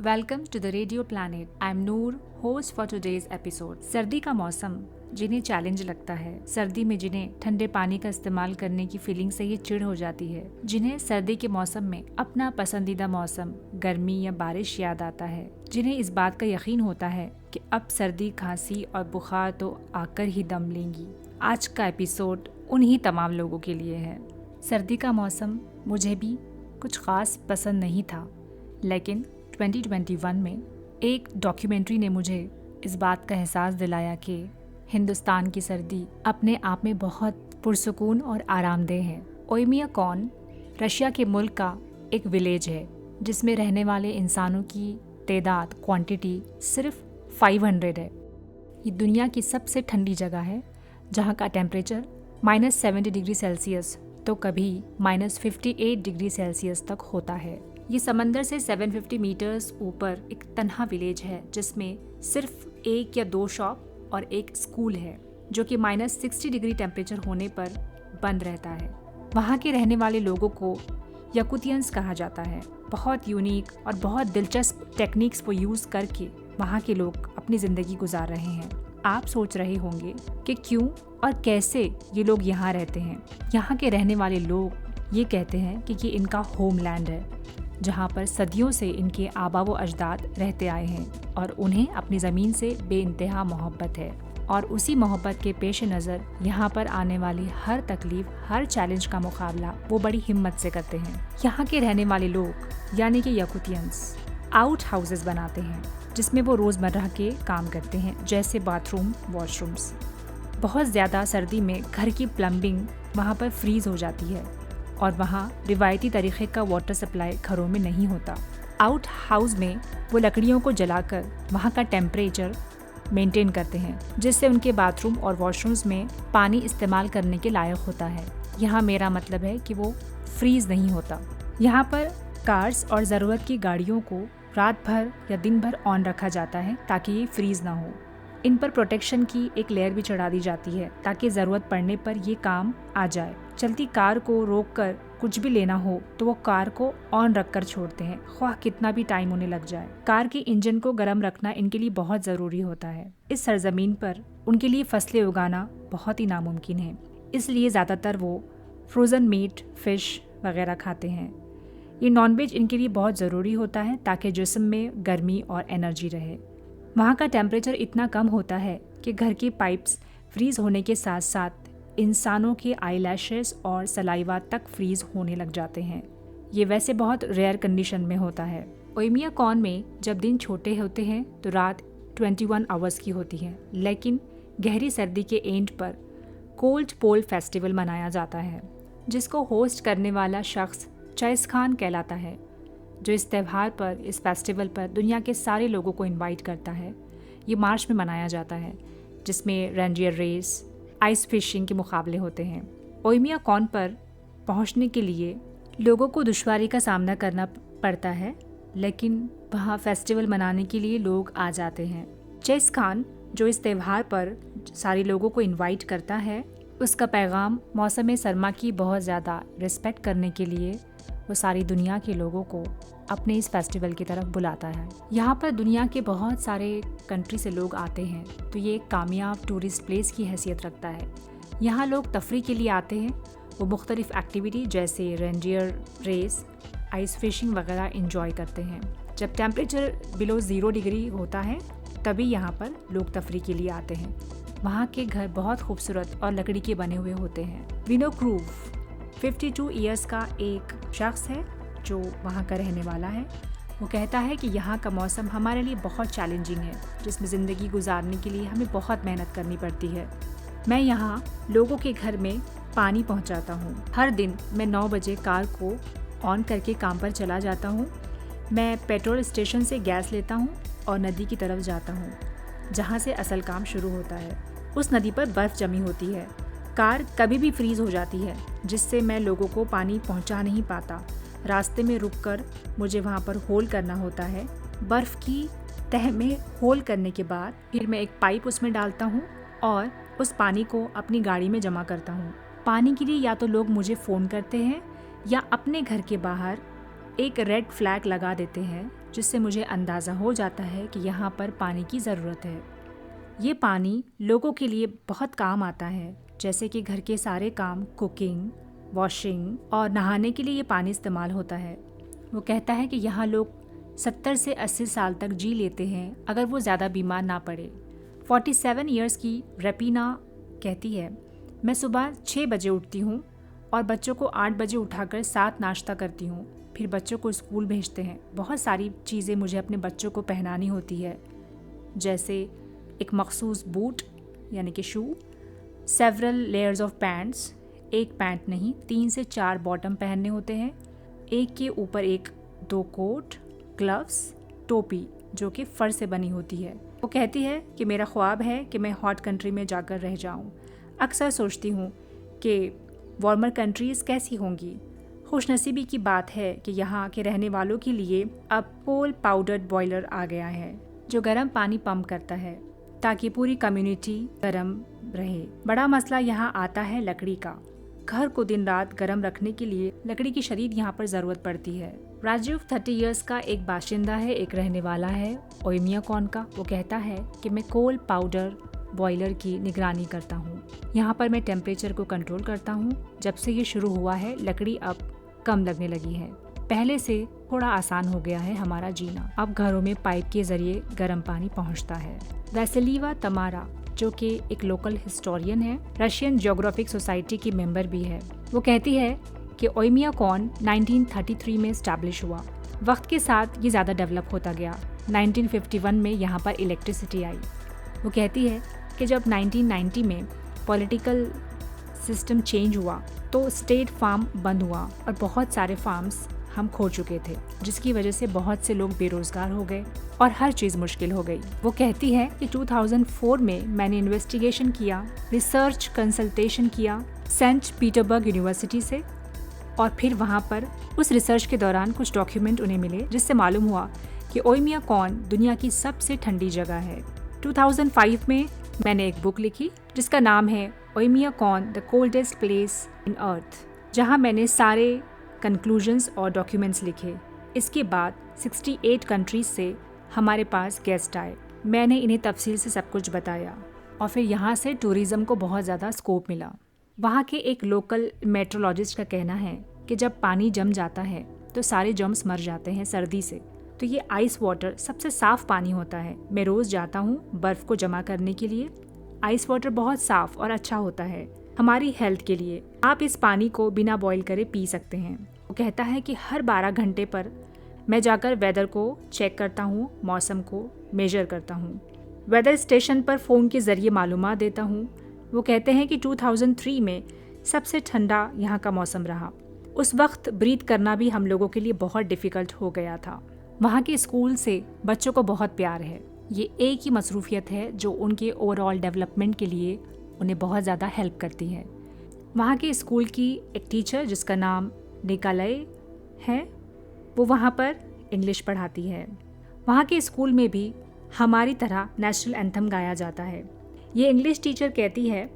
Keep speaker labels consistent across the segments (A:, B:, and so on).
A: Welcome to the radio planet. I am Noor, host for today's episode. सर्दी का मौसम जिन्हें चैलेंज लगता है, सर्दी में जिन्हें ठंडे पानी का इस्तेमाल करने की फीलिंग से ही चिढ़ हो जाती है, जिन्हें सर्दी के मौसम में अपना पसंदीदा मौसम गर्मी या बारिश याद आता है, जिन्हें इस बात का यकीन होता है कि अब सर्दी, खांसी और बुखार तो आकर ही दम लेंगी। आज का एपिसोड उन्हीं तमाम लोगों के लिए है। सर्दी का मौसम मुझे भी कुछ खास पसंद नहीं था, लेकिन 2021 में एक डॉक्यूमेंट्री ने मुझे इस बात का एहसास दिलाया कि हिंदुस्तान की सर्दी अपने आप में बहुत पुरसुकून और आरामदेह है। ओयमियाकॉन रशिया के मुल्क का एक विलेज है जिसमें रहने वाले इंसानों की तादाद क्वांटिटी सिर्फ 500 है। ये दुनिया की सबसे ठंडी जगह है जहाँ का टेम्परेचर -70 डिग्री सेल्सियस तो कभी -58 डिग्री सेल्सियस तक होता है। ये समंदर से 750 मीटर्स ऊपर एक तन्हा विलेज है जिसमें सिर्फ 1 या 2 शॉप और एक स्कूल है जो कि -60 डिग्री टेम्परेचर होने पर बंद रहता है। वहाँ के रहने वाले लोगों को याकुतियंस कहा जाता है। बहुत यूनिक और बहुत दिलचस्प टेक्निक्स को यूज़ करके वहाँ के लोग अपनी ज़िंदगी गुजार रहे हैं। आप सोच रहे होंगे कि क्यों और कैसे ये लोग यहाँ रहते हैं। यहाँ के रहने वाले लोग ये कहते हैं कि ये इनका होमलैंड है, जहाँ पर सदियों से इनके आबा व अजदाद रहते आए हैं और उन्हें अपनी ज़मीन से बेइंतहा मोहब्बत है। और उसी मोहब्बत के पेश नज़र यहाँ पर आने वाली हर तकलीफ, हर चैलेंज का मुकाबला वो बड़ी हिम्मत से करते हैं। यहाँ के रहने वाले लोग यानी कि याकुतियंस आउट हाउसेस बनाते हैं जिसमें वो रोज़मर्रा के काम करते हैं, जैसे बाथरूम, वॉशरूम्स। बहुत ज़्यादा सर्दी में घर की प्लम्बिंग वहाँ पर फ्रीज़ हो जाती है और वहाँ रिवायती तरीक़े का वाटर सप्लाई घरों में नहीं होता। आउट हाउस में वो लकड़ियों को जलाकर वहाँ का टेम्परेचर मेंटेन करते हैं, जिससे उनके बाथरूम और वॉशरूम्स में पानी इस्तेमाल करने के लायक होता है। यहाँ मेरा मतलब है कि वो फ्रीज़ नहीं होता। यहाँ पर कार्स और ज़रूरत की गाड़ियों को रात भर या दिन भर ऑन रखा जाता है ताकि ये फ्रीज़ ना हो। इन पर प्रोटेक्शन की एक लेयर भी चढ़ा दी जाती है ताकि ज़रूरत पड़ने पर ये काम आ जाए। चलती कार को रोककर कुछ भी लेना हो तो वो कार को ऑन रखकर छोड़ते हैं, ख्वाह कितना भी टाइम उन्हें लग जाए। कार के इंजन को गर्म रखना इनके लिए बहुत ज़रूरी होता है। इस सरजमीन पर उनके लिए फसलें उगाना बहुत ही नामुमकिन है, इसलिए ज़्यादातर वो फ्रोज़न मीट, फ़िश वगैरह खाते हैं। ये नॉनवेज इनके लिए बहुत ज़रूरी होता है ताकि जिस्म में गर्मी और एनर्जी रहे। वहाँ का टेम्परेचर इतना कम होता है कि घर की पाइप्स फ्रीज़ होने के साथ साथ इंसानों के आईलैशेस और सलाइवा तक फ्रीज़ होने लग जाते हैं। ये वैसे बहुत रेयर कंडीशन में होता है। ओयमियाकॉन में जब दिन छोटे होते हैं तो रात 21 आवर्स की होती है, लेकिन गहरी सर्दी के एंड पर कोल्ड पोल फेस्टिवल मनाया जाता है जिसको होस्ट करने वाला शख्स चैस खान कहलाता है, जो इस त्यौहार पर, इस फेस्टिवल पर दुनिया के सारे लोगों को इनवाइट करता है। ये मार्च में मनाया जाता है जिसमें रेंडियर रेस, आइस फिशिंग के मुकाबले होते हैं। ओयमियाकॉन पर पहुंचने के लिए लोगों को दुश्वारी का सामना करना पड़ता है, लेकिन वहाँ फेस्टिवल मनाने के लिए लोग आ जाते हैं। चैस खान जो इस त्यौहार पर सारे लोगों को इनवाइट करता है, उसका पैगाम मौसम सरमा की बहुत ज़्यादा रिस्पेक्ट करने के लिए वो सारी दुनिया के लोगों को अपने इस फेस्टिवल की तरफ बुलाता है। यहाँ पर दुनिया के बहुत सारे कंट्री से लोग आते हैं, तो ये एक कामयाब टूरिस्ट प्लेस की हैसियत रखता है। यहाँ लोग तफरी के लिए आते हैं, वो मुख्तलिफ एक्टिविटी जैसे रेंडियर रेस, आइस फिशिंग वगैरह इंजॉय करते हैं। जब टेम्परेचर बिलो 0 डिग्री होता है तभी यहाँ पर लोग तफरी के लिए आते हैं। वहाँ के घर बहुत खूबसूरत और लकड़ी के बने हुए होते हैं। विनो क्रूव 52 ईयर्स का एक शख्स है जो वहाँ का रहने वाला है। वो कहता है कि यहाँ का मौसम हमारे लिए बहुत चैलेंजिंग है, जिसमें ज़िंदगी गुजारने के लिए हमें बहुत मेहनत करनी पड़ती है। मैं यहाँ लोगों के घर में पानी पहुँचाता हूँ। हर दिन मैं 9 बजे कार को ऑन करके काम पर चला जाता हूँ। मैं पेट्रोल स्टेशन से गैस लेता हूँ और नदी की तरफ जाता हूँ जहाँ से असल काम शुरू होता है। उस नदी पर बर्फ़ जमी होती है। कार कभी भी फ्रीज़ हो जाती है, जिससे मैं लोगों को पानी पहुंचा नहीं पाता। रास्ते में रुककर मुझे वहां पर होल करना होता है। बर्फ़ की तह में होल करने के बाद फिर मैं एक पाइप उसमें डालता हूं और उस पानी को अपनी गाड़ी में जमा करता हूं। पानी के लिए या तो लोग मुझे फ़ोन करते हैं या अपने घर के बाहर एक रेड फ्लैग लगा देते हैं जिससे मुझे अंदाज़ा हो जाता है कि यहाँ पर पानी की ज़रूरत है। ये पानी लोगों के लिए बहुत काम आता है, जैसे कि घर के सारे काम, कुकिंग, वॉशिंग और नहाने के लिए ये पानी इस्तेमाल होता है। वो कहता है कि यहाँ लोग 70 से 80 साल तक जी लेते हैं अगर वो ज़्यादा बीमार ना पड़े। 47 ईयर्स की रेपीना कहती है, मैं सुबह 6 बजे उठती हूँ और बच्चों को 8 बजे उठाकर 7 नाश्ता करती हूँ, फिर बच्चों को स्कूल भेजते हैं। बहुत सारी चीज़ें मुझे अपने बच्चों को पहनानी होती है, जैसे एक मखसूस बूट यानी कि शू, सेवरल लेयर्स ऑफ पैंट्स, एक पैंट नहीं 3 से 4 बॉटम पहनने होते हैं, एक के ऊपर एक 2 कोट, ग्लव्स, टोपी जो कि फर से बनी होती है। वो कहती है कि मेरा ख्वाब है कि मैं हॉट कंट्री में जाकर रह जाऊँ। अक्सर सोचती हूँ कि वार्मर कंट्रीज़ कैसी होंगी। खुशनसीबी की बात है कि यहाँ के रहने वालों के लिए अब कोल पाउडर्ड बॉयलर आ गया है जो गर्म पानी पंप करता है ताकि पूरी कम्युनिटी गर्म रहे। बड़ा मसला यहाँ आता है लकड़ी का। घर को दिन रात गर्म रखने के लिए लकड़ी की शरीर यहाँ पर ज़रूरत पड़ती है। राजीव 30 इयर्स का एक बाशिंदा है, एक रहने वाला है ओइमियाकॉन का। वो कहता है कि मैं कोल पाउडर बॉयलर की निगरानी करता हूँ। यहाँ पर मैं टेम्परेचर को कंट्रोल करता हूँ। जब से ये शुरू हुआ है लकड़ी अब कम लगने लगी है। पहले से थोड़ा आसान हो गया है हमारा जीना। अब घरों में पाइप के जरिए गर्म पानी पहुँचता है। वैसेलीवा तमारा जो कि एक लोकल हिस्टोरियन है, रशियन जियोग्राफिक सोसाइटी की मेंबर भी है, वो कहती है कि ओइमियाकॉन 1933 में स्टैब्लिश हुआ। वक्त के साथ ये ज़्यादा डेवलप होता गया। 1951 में यहाँ पर इलेक्ट्रिसिटी आई। वो कहती है कि जब 1990 में पॉलिटिकल सिस्टम चेंज हुआ तो स्टेट फार्म बंद हुआ और बहुत सारे फार्म्स हम खो चुके थे, जिसकी वजह से बहुत से लोग बेरोजगार हो गए और हर चीज़ मुश्किल हो गई। वो कहती है कि 2004 में मैंने इन्वेस्टिगेशन किया, रिसर्च कंसल्टेशन किया सेंट पीटर्सबर्ग यूनिवर्सिटी से, और फिर वहाँ पर उस रिसर्च के दौरान कुछ डॉक्यूमेंट उन्हें मिले जिससे मालूम हुआ कि ओइमियाकॉन दुनिया की सबसे ठंडी जगह है। 2005 में मैंने एक बुक लिखी जिसका नाम है ओइमियाकॉन द कोल्डेस्ट प्लेस इन अर्थ, जहाँ मैंने सारे कंक्लूजन्स और डॉक्यूमेंट्स लिखे। इसके बाद 68 कंट्रीज से हमारे पास गेस्ट आए। मैंने इन्हें तफसील से सब कुछ बताया और फिर यहाँ से टूरिज़्म को बहुत ज़्यादा स्कोप मिला। वहाँ के एक लोकल मेट्रोलॉजिस्ट का कहना है कि जब पानी जम जाता है तो सारे जर्म्स मर जाते हैं सर्दी से। तो ये आइस वाटर सबसे साफ़ पानी होता है। मैं रोज़ जाता हूँ बर्फ़ को जमा करने के लिए। आइस वाटर बहुत साफ़ और अच्छा होता है हमारी हेल्थ के लिए। आप इस पानी को बिना बॉईल करे पी सकते हैं। वो कहता है कि हर 12 घंटे पर मैं जाकर वेदर को चेक करता हूँ, मौसम को मेजर करता हूँ, वेदर स्टेशन पर फ़ोन के ज़रिए मालूमात देता हूँ। वो कहते हैं कि 2003 में सबसे ठंडा यहाँ का मौसम रहा। उस वक्त ब्रीथ करना भी हम लोगों के लिए बहुत डिफ़िकल्ट हो गया था। वहाँ के स्कूल से बच्चों को बहुत प्यार है। ये एक ही मसरूफियत है जो उनके ओवरऑल डेवलपमेंट के लिए उन्हें बहुत ज़्यादा हेल्प करती है। वहाँ के स्कूल की एक टीचर जिसका नाम निकालय है, वो वहाँ पर इंग्लिश पढ़ाती है। वहाँ के स्कूल में भी हमारी तरह नेशनल एंथम गाया जाता है। ये इंग्लिश टीचर कहती है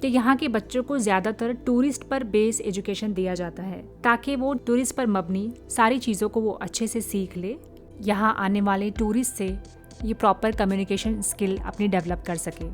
A: कि यहाँ के बच्चों को ज़्यादातर टूरिस्ट पर बेस एजुकेशन दिया जाता है ताकि वो टूरिस्ट पर मबनी सारी चीज़ों को वो अच्छे से सीख ले। यहाँ आने वाले टूरिस्ट से ये प्रॉपर कम्युनिकेशन स्किल अपनी डेवलप कर सके।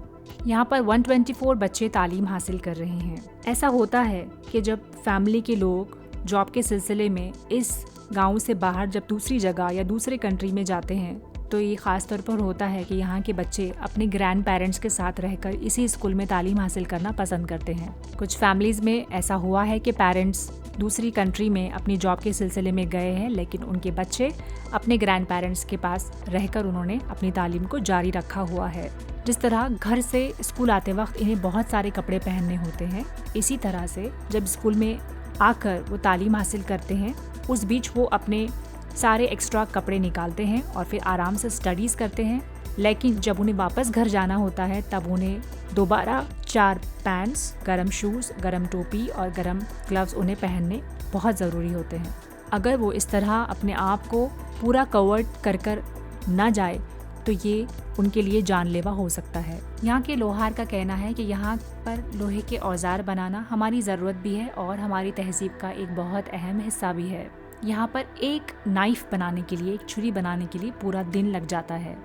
A: यहाँ पर 124 बच्चे तालीम हासिल कर रहे हैं। ऐसा होता है कि जब फैमिली के लोग जॉब के सिलसिले में इस गांव से बाहर जब दूसरी जगह या दूसरे कंट्री में जाते हैं तो ये ख़ास तौर पर होता है कि यहाँ के बच्चे अपने ग्रैंड पेरेंट्स के साथ रहकर इसी स्कूल में तालीम हासिल करना पसंद करते हैं। कुछ फैमिलीज़ में ऐसा हुआ है कि पेरेंट्स दूसरी कंट्री में अपनी जॉब के सिलसिले में गए हैं, लेकिन उनके बच्चे अपने ग्रैंड पेरेंट्स के पास रहकर उन्होंने अपनी तालीम को जारी रखा हुआ है। जिस तरह घर से स्कूल आते वक्त इन्हें बहुत सारे कपड़े पहनने होते हैं, इसी तरह से जब स्कूल में आकर वो तालीम हासिल करते हैं उस बीच वो अपने सारे एक्स्ट्रा कपड़े निकालते हैं और फिर आराम से स्टडीज़ करते हैं। लेकिन जब उन्हें वापस घर जाना होता है तब उन्हें दोबारा 4 पैंट्स, गरम शूज़, गरम टोपी और गरम ग्लव्स उन्हें पहनने बहुत ज़रूरी होते हैं। अगर वो इस तरह अपने आप को पूरा कवर्ड कर ना जाए तो ये उनके लिए जानलेवा हो सकता है। यहाँ के लोहार का कहना है कि यहाँ पर लोहे के औजार बनाना हमारी ज़रूरत भी है और हमारी तहज़ीब का एक बहुत अहम हिस्सा भी है। यहाँ पर एक नाइफ बनाने के लिए, एक छुरी बनाने के लिए पूरा दिन लग जाता है।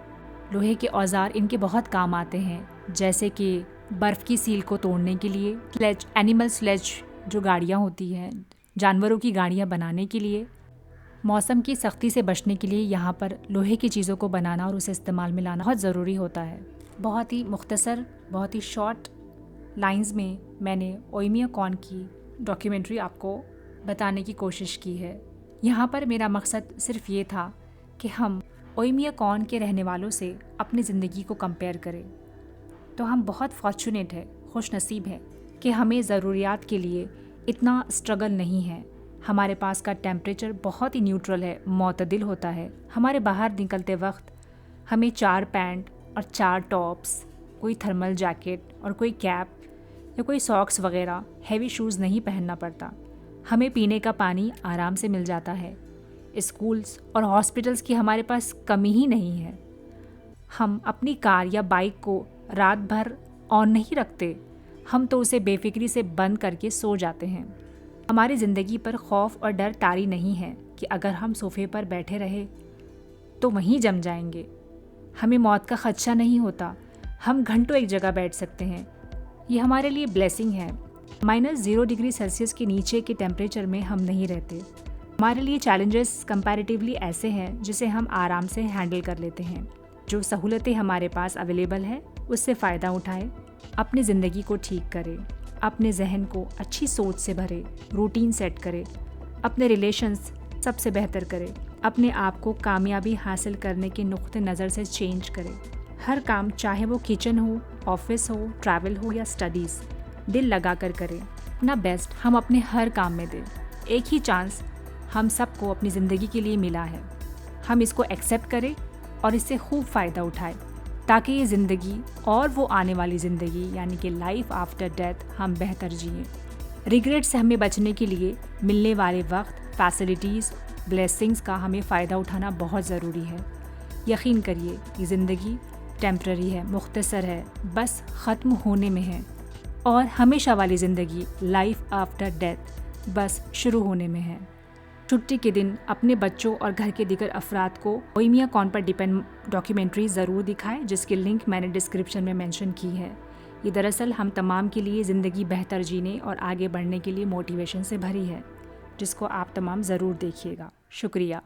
A: लोहे के औजार इनके बहुत काम आते हैं, जैसे कि बर्फ़ की सील को तोड़ने के लिए, स्लेज, एनिमल स्लेज जो गाड़ियाँ होती हैं, जानवरों की गाड़ियाँ बनाने के लिए, मौसम की सख्ती से बचने के लिए यहाँ पर लोहे की चीज़ों को बनाना और उसे इस्तेमाल में लाना बहुत ज़रूरी होता है। बहुत ही मुख्तसर, बहुत ही शॉर्ट लाइंस में मैंने ओइमियाकॉन की डॉक्यूमेंट्री आपको बताने की कोशिश की है। यहाँ पर मेरा मकसद सिर्फ ये था कि हम ओइमियाकॉन के रहने वालों से अपनी ज़िंदगी को कंपेयर करें। तो हम बहुत फॉर्चुनेट है, खुश नसीब है कि हमें ज़रूरियात के लिए इतना स्ट्रगल नहीं है। हमारे पास का टेम्परेचर बहुत ही न्यूट्रल है, मोतदिल होता है। हमारे बाहर निकलते वक्त हमें 4 पैंट और 4 टॉप्स, कोई थर्मल जैकेट और कोई कैप या कोई सॉक्स वगैरह हैवी शूज़ नहीं पहनना पड़ता। हमें पीने का पानी आराम से मिल जाता है। स्कूल्स और हॉस्पिटल्स की हमारे पास कमी ही नहीं है। हम अपनी कार या बाइक को रात भर ऑन नहीं रखते, हम तो उसे बेफिक्री से बंद करके सो जाते हैं। हमारी ज़िंदगी पर खौफ और डर तारी नहीं है कि अगर हम सोफे पर बैठे रहे तो वहीं जम जाएंगे। हमें मौत का खदशा नहीं होता, हम घंटों एक जगह बैठ सकते हैं। ये हमारे लिए ब्लेसिंग है। -0 डिग्री सेल्सियस के नीचे के टेम्परेचर में हम नहीं रहते। हमारे लिए चैलेंजेस कंपैरेटिवली ऐसे हैं जिसे हम आराम से हैंडल कर लेते हैं। जो सहूलतें हमारे पास अवेलेबल है उससे फ़ायदा उठाएं, अपनी ज़िंदगी को ठीक करें, अपने जहन को अच्छी सोच से भरें, रूटीन सेट करें, अपने रिलेशंस सबसे बेहतर करें, अपने आप को कामयाबी हासिल करने के नुक्ते नज़र से चेंज करें। हर काम, चाहे वो किचन हो, ऑफिस हो, ट्रैवल हो या स्टडीज़, दिल लगा कर करें। अपना बेस्ट हम अपने हर काम में दें। एक ही चांस हम सबको अपनी ज़िंदगी के लिए मिला है, हम इसको एक्सेप्ट करें और इससे खूब फ़ायदा उठाएं, ताकि ये ज़िंदगी और वो आने वाली ज़िंदगी यानी कि लाइफ आफ्टर डेथ हम बेहतर जिएं। रिग्रेट से हमें बचने के लिए मिलने वाले वक्त, फैसिलिटीज़, ब्लेसिंग्स का हमें फ़ायदा उठाना बहुत ज़रूरी है। यकीन करिए ये ज़िंदगी टेम्पररी है, मुख्तसर है, बस ख़त्म होने में है, और हमेशा वाली ज़िंदगी लाइफ आफ्टर डेथ बस शुरू होने में है। छुट्टी के दिन अपने बच्चों और घर के दीगर अफराद को ओइमियाकॉन पर डिपेंड डॉक्यूमेंट्री ज़रूर दिखाएं, जिसकी लिंक मैंने डिस्क्रिप्शन में मेंशन की है। ये दरअसल हम तमाम के लिए ज़िंदगी बेहतर जीने और आगे बढ़ने के लिए मोटिवेशन से भरी है, जिसको आप तमाम ज़रूर देखिएगा। शुक्रिया।